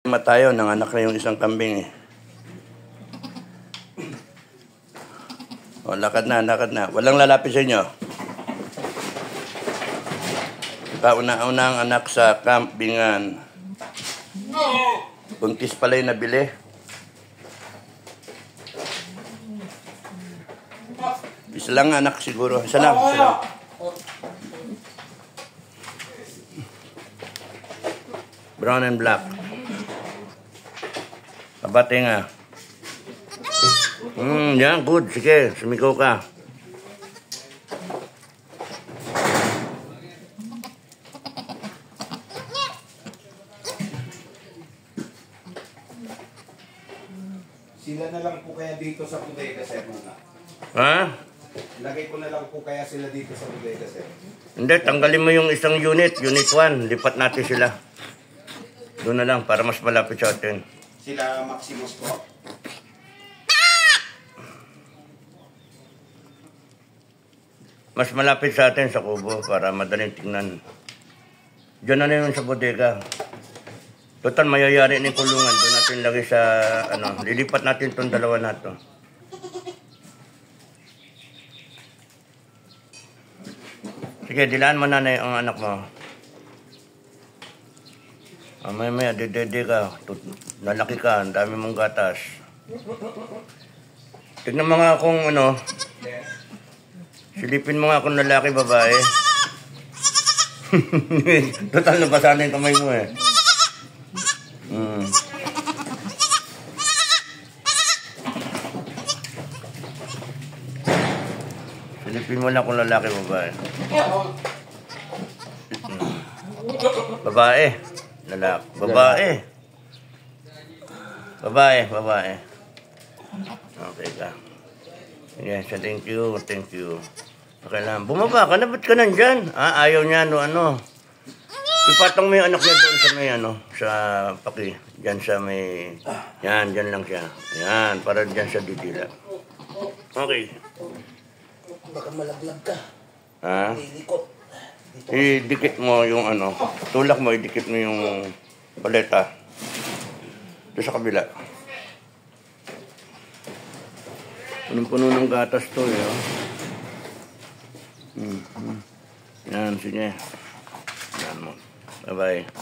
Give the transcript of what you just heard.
Matayo, nanganak na yung isang kambing eh. O, lakad na, lakad na. Walang lalapit sa inyo. Kauna-una ang anak sa kambingan. Buntis pala yung nabili. Isa lang anak siguro. Isa lang, isa lang. Brown and black. Kabate nga. Yan, good. Sige, sumikaw ka. Sila na lang po kaya dito sa bodega, sir, muna. Ha? Lagay ko na lang po kaya sila dito sa bodega, sir. Hindi, tanggalin mo yung isang unit. Unit 1. Lipat natin sila. Doon na lang para mas malapit sa atin. Sila Maximus po. Mas malapit sa atin sa kubo para madaling tingnan. Diyan na yun sa bodega. Total, mayayari ni kulungan. Doon natin lagay sa, lilipat natin itong dalawa na to. Sige, dilaan mo nanay ang anak mo. Maya, dede ka. Lalaki ka, ang dami mong gatas. Tignan mo nga kung silipin mo nga kung lalaki, babae. Total, nabasa na yung kamay mo eh. Silipin mo lang kung lalaki, babae. Babae. Lalaki. Babae. Babae, babae. Okay ka. Yes, thank you, thank you. Okay lang. Bumaba ka na, ba't ka nandyan? Ayaw niya, ipatong mo yung anak niya doon sa may, sa paki. Diyan sa may, yan, diyan lang siya. Yan, para diyan sa didila. Okay. Baka malaglag ka. Ha? Lilikot. Idikit mo yung tulak mo, idikit mo yung paleta. Ito sa kabila. Punong-puno ng gatas to, eh. Yan, sige. Yan mo. Bye-bye.